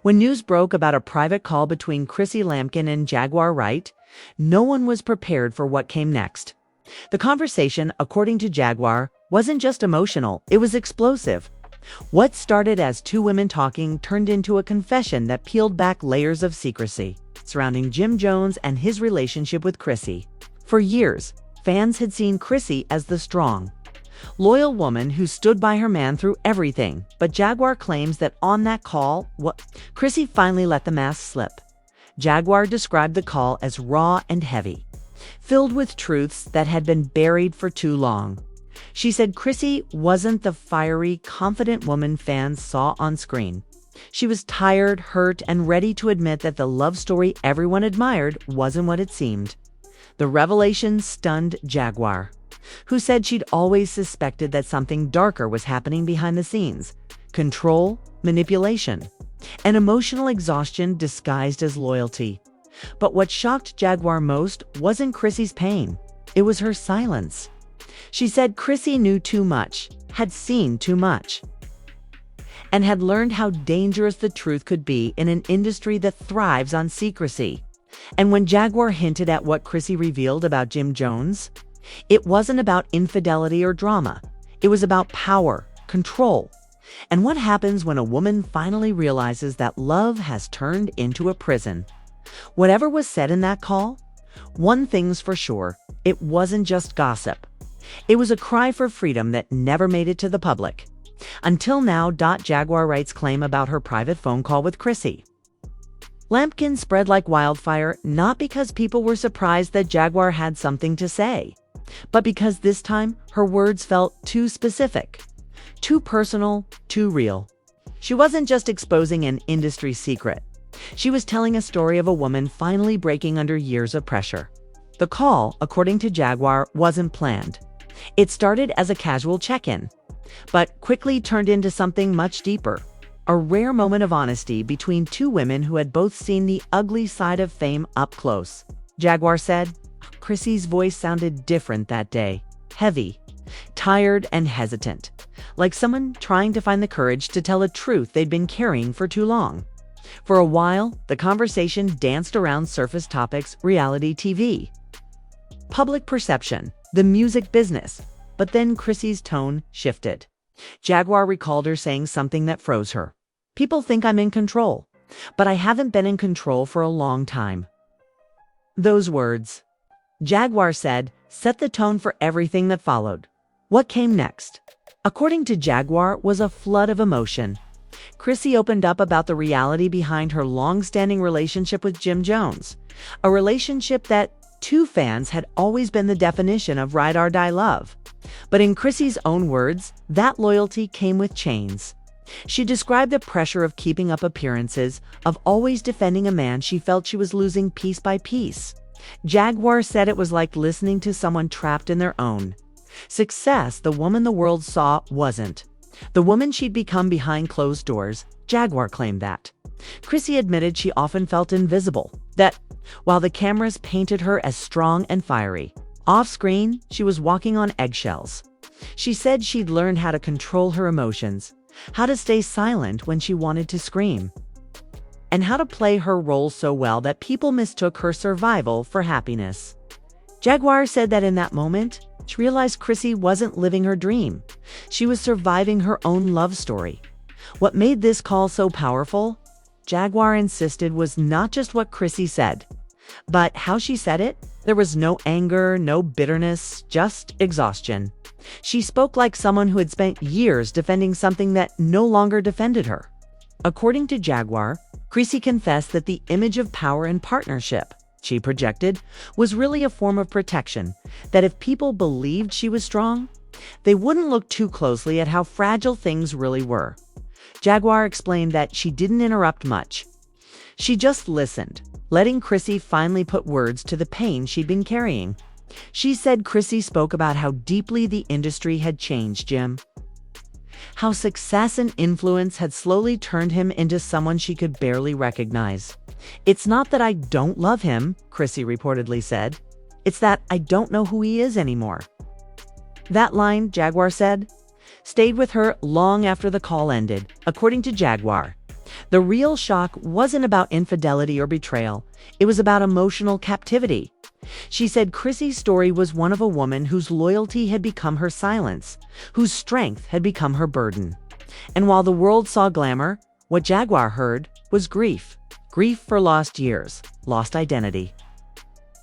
When news broke about a private call between Chrissy Lampkin and Jaguar Wright, no one was prepared for what came next. The conversation, according to Jaguar, wasn't just emotional, it was explosive. What started as two women talking turned into a confession that peeled back layers of secrecy surrounding Jim Jones and his relationship with Chrissy. For years, fans had seen Chrissy as the strong, loyal woman who stood by her man through everything, but Jaguar claims that on that call, Chrissy finally let the mask slip. Jaguar described the call as raw and heavy, filled with truths that had been buried for too long. She said Chrissy wasn't the fiery, confident woman fans saw on screen. She was tired, hurt, and ready to admit that the love story everyone admired wasn't what it seemed. The revelation stunned Jaguar, who said she'd always suspected that something darker was happening behind the scenes: control, manipulation, and emotional exhaustion disguised as loyalty. But what shocked Jaguar most wasn't Chrissy's pain. It was her silence. She said Chrissy knew too much, had seen too much, and had learned how dangerous the truth could be in an industry that thrives on secrecy. And when Jaguar hinted at what Chrissy revealed about Jim Jones, it wasn't about infidelity or drama. It was about power, control, and what happens when a woman finally realizes that love has turned into a prison. Whatever was said in that call, one thing's for sure, it wasn't just gossip. It was a cry for freedom that never made it to the public. Until now. Jaguar Wright's claim about her private phone call with Chrissy Lampkin spread like wildfire, not because people were surprised that Jaguar had something to say, but because this time her words felt too specific, too personal, too real. She wasn't just exposing an industry secret. She was telling a story of a woman finally breaking under years of pressure. The call, according to Jaguar, wasn't planned. It started as a casual check-in, but quickly turned into something much deeper. A rare moment of honesty between two women who had both seen the ugly side of fame up close. Jaguar said Chrissy's voice sounded different that day, heavy, tired, and hesitant, like someone trying to find the courage to tell a truth they'd been carrying for too long. For a while, the conversation danced around surface topics: reality TV, public perception, the music business. But then Chrissy's tone shifted. Jaguar recalled her saying something that froze her. "People think I'm in control, but I haven't been in control for a long time." Those words, Jaguar said, set the tone for everything that followed. What came next, according to Jaguar, was a flood of emotion. Chrissy opened up about the reality behind her long-standing relationship with Jim Jones, a relationship that two fans had always been the definition of ride or die love. But in Chrissy's own words, that loyalty came with chains. She described the pressure of keeping up appearances, of always defending a man she felt she was losing piece by piece. Jaguar said it was like listening to someone trapped in their own success. The woman the world saw wasn't the woman she'd become behind closed doors. Jaguar claimed that. Chrissy admitted she often felt invisible, that while the cameras painted her as strong and fiery, off-screen, she was walking on eggshells. She said she'd learned how to control her emotions, how to stay silent when she wanted to scream, and how to play her role so well that people mistook her survival for happiness. Jaguar said that in that moment, she realized Chrissy wasn't living her dream. She was surviving her own love story. What made this call so powerful, Jaguar insisted, was not just what Chrissy said, but how she said it. There was no anger, no bitterness, just exhaustion. She spoke like someone who had spent years defending something that no longer defended her. According to Jaguar, Chrissy confessed that the image of power and partnership she projected was really a form of protection, that if people believed she was strong, they wouldn't look too closely at how fragile things really were. Jaguar explained that she didn't interrupt much. She just listened, letting Chrissy finally put words to the pain she'd been carrying. She said Chrissy spoke about how deeply the industry had changed Jim, how success and influence had slowly turned him into someone she could barely recognize. "It's not that I don't love him," Chrissy reportedly said. "It's that I don't know who he is anymore." That line, Jaguar said, stayed with her long after the call ended. According to Jaguar, The real shock wasn't about infidelity or betrayal. It was about emotional captivity. She said Chrissy's story was one of a woman whose loyalty had become her silence, whose strength had become her burden. And while the world saw glamour, what Jaguar heard was grief. Grief for lost years, lost identity,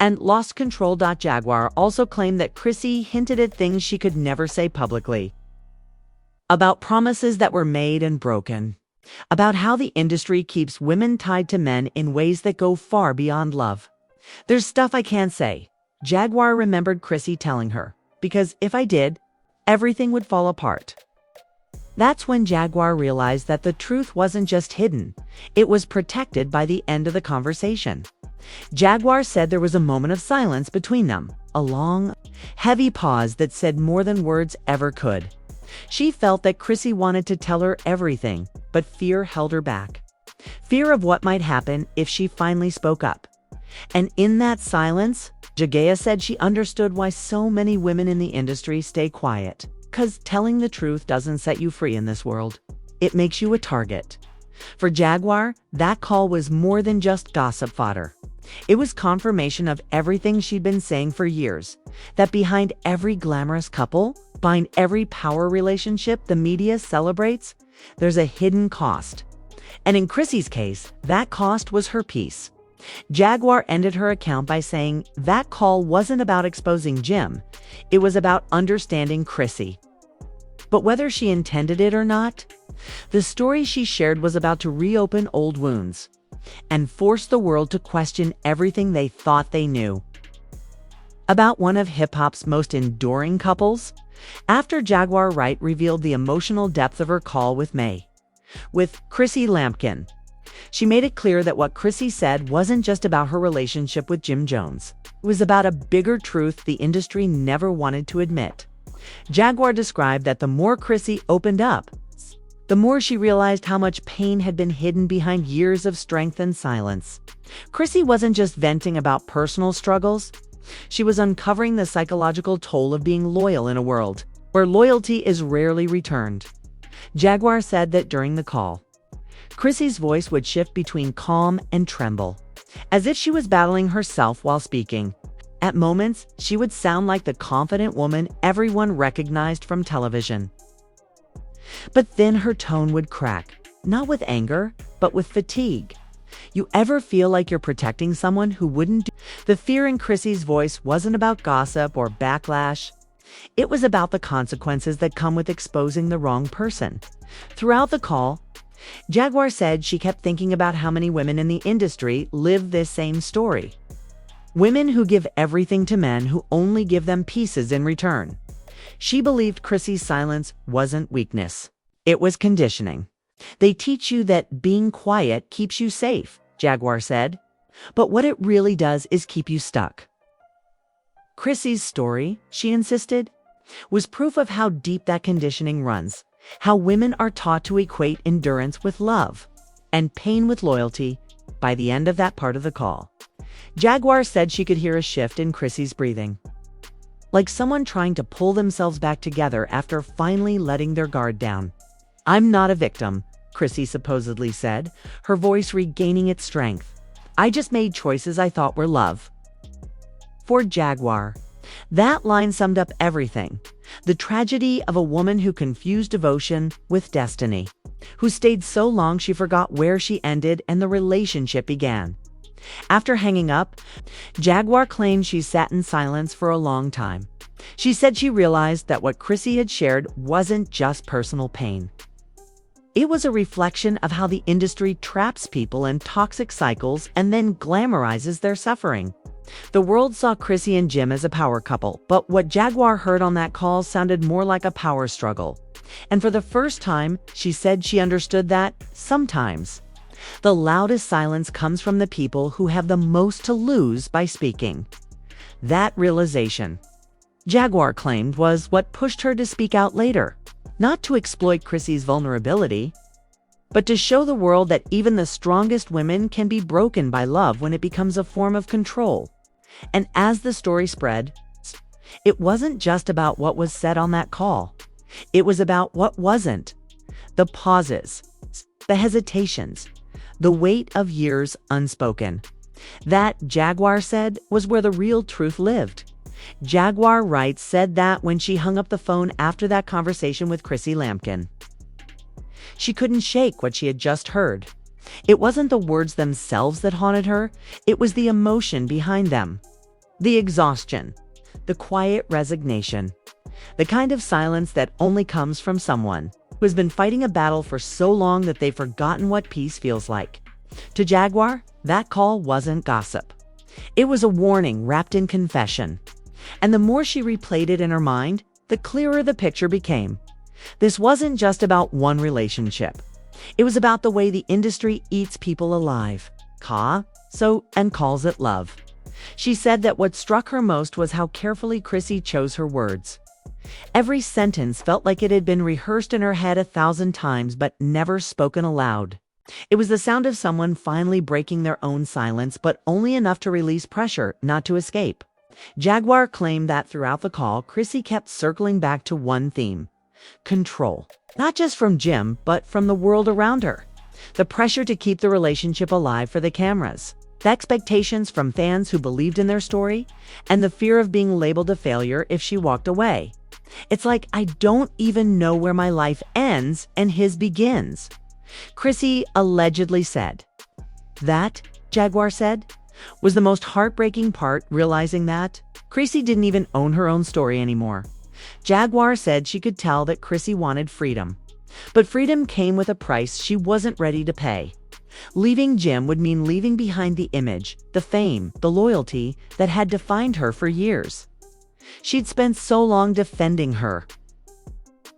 and lost control. Jaguar also claimed that Chrissy hinted at things she could never say publicly, about promises that were made and broken, about how the industry keeps women tied to men in ways that go far beyond love. "There's stuff I can't say," Jaguar remembered Chrissy telling her, "because if I did, everything would fall apart." That's when Jaguar realized that the truth wasn't just hidden, it was protected by the end of the conversation. Jaguar said there was a moment of silence between them, a long, heavy pause that said more than words ever could. She felt that Chrissy wanted to tell her everything, but fear held her back. Fear of what might happen if she finally spoke up. And in that silence, Jaguar said she understood why so many women in the industry stay quiet. 'Cause telling the truth doesn't set you free in this world. It makes you a target. For Jaguar, that call was more than just gossip fodder. It was confirmation of everything she'd been saying for years, that behind every glamorous couple, behind every power relationship the media celebrates, there's a hidden cost. And in Chrissy's case, that cost was her peace. Jaguar ended her account by saying that call wasn't about exposing Jim, it was about understanding Chrissy. But whether she intended it or not, the story she shared was about to reopen old wounds and force the world to question everything they thought they knew. About one of hip-hop's most enduring couples, after Jaguar Wright revealed the emotional depth of her call with Chrissy Lampkin. She made it clear that what Chrissy said wasn't just about her relationship with Jim Jones. It was about a bigger truth the industry never wanted to admit. Jaguar described that the more Chrissy opened up, the more she realized how much pain had been hidden behind years of strength and silence. Chrissy wasn't just venting about personal struggles. She was uncovering the psychological toll of being loyal in a world where loyalty is rarely returned. Jaguar said that during the call, Chrissy's voice would shift between calm and tremble, as if she was battling herself while speaking. At moments, she would sound like the confident woman everyone recognized from television. But then her tone would crack, not with anger, but with fatigue. You ever feel like you're protecting someone who wouldn't do? The fear in Chrissy's voice wasn't about gossip or backlash. It was about the consequences that come with exposing the wrong person. Throughout the call, Jaguar said she kept thinking about how many women in the industry live this same story. Women who give everything to men who only give them pieces in return. She believed Chrissy's silence wasn't weakness. It was conditioning. They teach you that being quiet keeps you safe, Jaguar said. But what it really does is keep you stuck. Chrissy's story, she insisted, was proof of how deep that conditioning runs. How women are taught to equate endurance with love and pain with loyalty. By the end of that part of the call, Jaguar said she could hear a shift in Chrissy's breathing, like someone trying to pull themselves back together after finally letting their guard down. "I'm not a victim," Chrissy supposedly said, her voice regaining its strength. "I just made choices I thought were love." For Jaguar, that line summed up everything. The tragedy of a woman who confused devotion with destiny, who stayed so long she forgot where she ended and the relationship began. After hanging up, Jaguar claimed she sat in silence for a long time. She said she realized that what Chrissy had shared wasn't just personal pain. It was a reflection of how the industry traps people in toxic cycles and then glamorizes their suffering. The world saw Chrissy and Jim as a power couple, but what Jaguar heard on that call sounded more like a power struggle. And for the first time, she said she understood that, sometimes, the loudest silence comes from the people who have the most to lose by speaking. That realization, Jaguar claimed, was what pushed her to speak out later. Not to exploit Chrissy's vulnerability, but to show the world that even the strongest women can be broken by love when it becomes a form of control. And as the story spread, it wasn't just about what was said on that call. It was about what wasn't. The pauses, the hesitations, the weight of years unspoken. That, Jaguar said, was where the real truth lived. Jaguar Wright said that when she hung up the phone after that conversation with Chrissy Lampkin. She couldn't shake what she had just heard. It wasn't the words themselves that haunted her, it was the emotion behind them. The exhaustion, the quiet resignation, the kind of silence that only comes from someone who has been fighting a battle for so long that they've forgotten what peace feels like. To Jaguar, that call wasn't gossip. It was a warning wrapped in confession. And the more she replayed it in her mind, the clearer the picture became. This wasn't just about one relationship. It was about the way the industry eats people alive, and calls it love. She said that what struck her most was how carefully Chrissy chose her words. Every sentence felt like it had been rehearsed in her head 1,000 times but never spoken aloud. It was the sound of someone finally breaking their own silence, but only enough to release pressure, not to escape. Jaguar claimed that throughout the call, Chrissy kept circling back to one theme: control. Not just from Jim, but from the world around her. The pressure to keep the relationship alive for the cameras. The expectations from fans who believed in their story, and the fear of being labeled a failure if she walked away. It's like, I don't even know where my life ends and his begins, Chrissy allegedly said. That, Jaguar said, was the most heartbreaking part, realizing that Chrissy didn't even own her own story anymore. Jaguar said she could tell that Chrissy wanted freedom, but freedom came with a price she wasn't ready to pay. Leaving Jim would mean leaving behind the image, the fame, the loyalty that had defined her for years. She'd spent so long defending her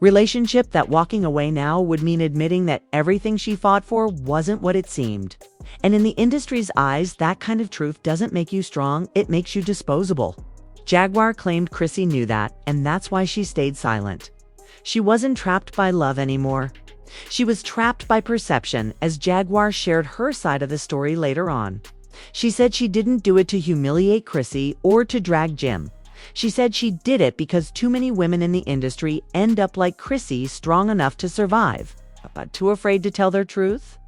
relationship that walking away now would mean admitting that everything she fought for wasn't what it seemed. And in the industry's eyes, that kind of truth doesn't make you strong, it makes you disposable. Jaguar claimed Chrissy knew that, and that's why she stayed silent. She wasn't trapped by love anymore. She was trapped by perception, as Jaguar shared her side of the story later on. She said she didn't do it to humiliate Chrissy or to drag Jim. She said she did it because too many women in the industry end up like Chrissy, strong enough to survive, but too afraid to tell their truth.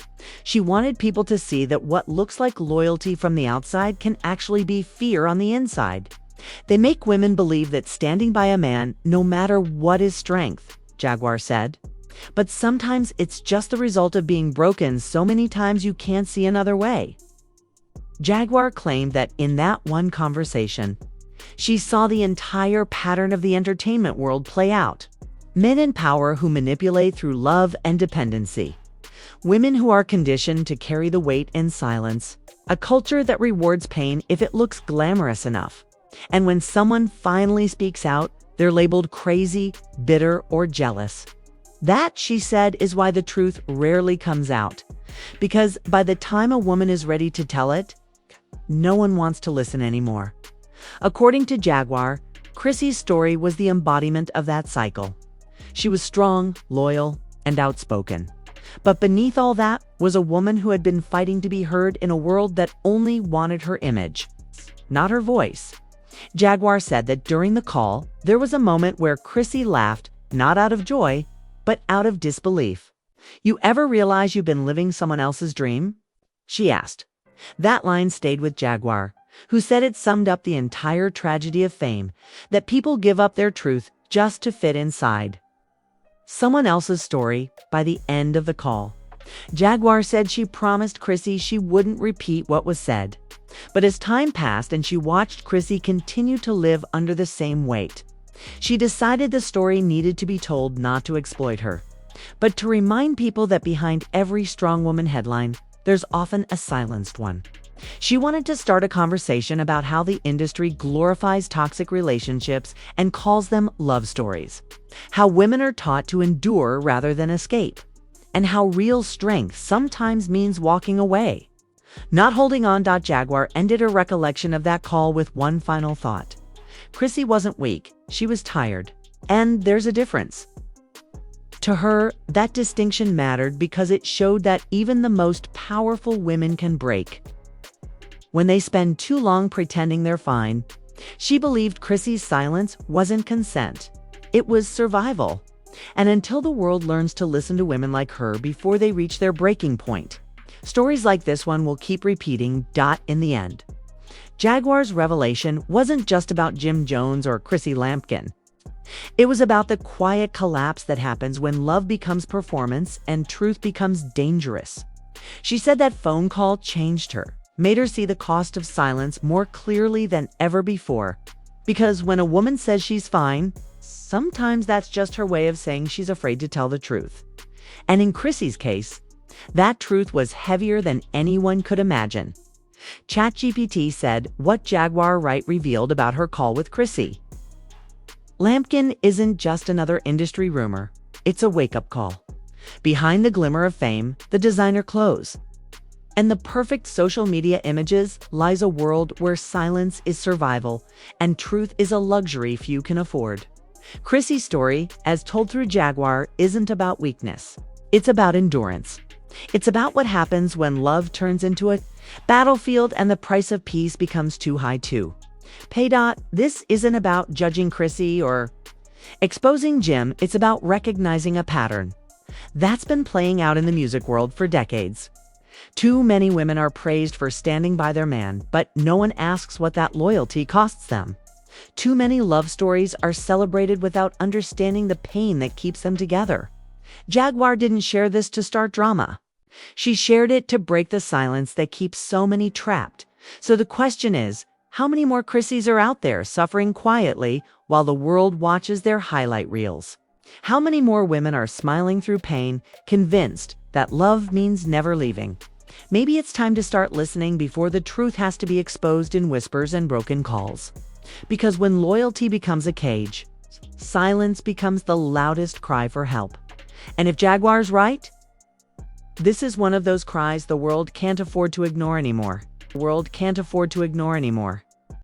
She wanted people to see that what looks like loyalty from the outside can actually be fear on the inside. They make women believe that standing by a man, no matter what, is strength, Jaguar said. But sometimes it's just the result of being broken so many times you can't see another way. Jaguar claimed that in that one conversation, she saw the entire pattern of the entertainment world play out. Men in power who manipulate through love and dependency. Women who are conditioned to carry the weight in silence. A culture that rewards pain if it looks glamorous enough. And when someone finally speaks out, they're labeled crazy, bitter, or jealous. That, she said, is why the truth rarely comes out. Because by the time a woman is ready to tell it, no one wants to listen anymore. According to Jaguar, Chrissy's story was the embodiment of that cycle. She was strong, loyal, and outspoken. But beneath all that was a woman who had been fighting to be heard in a world that only wanted her image, not her voice. Jaguar said that during the call, there was a moment where Chrissy laughed, not out of joy, but out of disbelief. "You ever realize you've been living someone else's dream?" she asked. That line stayed with Jaguar, who said it summed up the entire tragedy of fame, that people give up their truth just to fit inside someone else's story. By the end of the call, Jaguar said she promised Chrissy she wouldn't repeat what was said. But as time passed and she watched Chrissy continue to live under the same weight, she decided the story needed to be told, not to exploit her, but to remind people that behind every strong woman headline, there's often a silenced one. She wanted to start a conversation about how the industry glorifies toxic relationships and calls them love stories, how women are taught to endure rather than escape, and how real strength sometimes means walking away, not holding on. Jaguar ended her recollection of that call with one final thought. Chrissy wasn't weak, she was tired. And there's a difference. To her, that distinction mattered because it showed that even the most powerful women can break when they spend too long pretending they're fine. She believed Chrissy's silence wasn't consent. It was survival. And until the world learns to listen to women like her before they reach their breaking point, stories like this one will keep repeating. In the end, Jaguar's revelation wasn't just about Jim Jones or Chrissy Lampkin. It was about the quiet collapse that happens when love becomes performance and truth becomes dangerous. She said that phone call changed her, made her see the cost of silence more clearly than ever before. Because when a woman says she's fine, sometimes that's just her way of saying she's afraid to tell the truth. And in Chrissy's case, that truth was heavier than anyone could imagine. ChatGPT said what Jaguar Wright revealed about her call with Chrissy. Lampkin isn't just another industry rumor. It's a wake-up call. Behind the glimmer of fame, the designer clothes, and the perfect social media images lies a world where silence is survival and truth is a luxury few can afford. Chrissy's story, as told through Jaguar, isn't about weakness. It's about endurance. It's about what happens when love turns into a battlefield and the price of peace becomes too high too. This isn't about judging Chrissy or exposing Jim. It's about recognizing a pattern that's been playing out in the music world for decades. Too many women are praised for standing by their man, but no one asks what that loyalty costs them. Too many love stories are celebrated without understanding the pain that keeps them together. Jaguar didn't share this to start drama. She shared it to break the silence that keeps so many trapped. So the question is, how many more Chrissys are out there suffering quietly while the world watches their highlight reels? How many more women are smiling through pain, convinced that love means never leaving? Maybe it's time to start listening before the truth has to be exposed in whispers and broken calls. Because when loyalty becomes a cage, silence becomes the loudest cry for help. And if Jaguar's right, this is one of those cries the world can't afford to ignore anymore. The world can't afford to ignore anymore.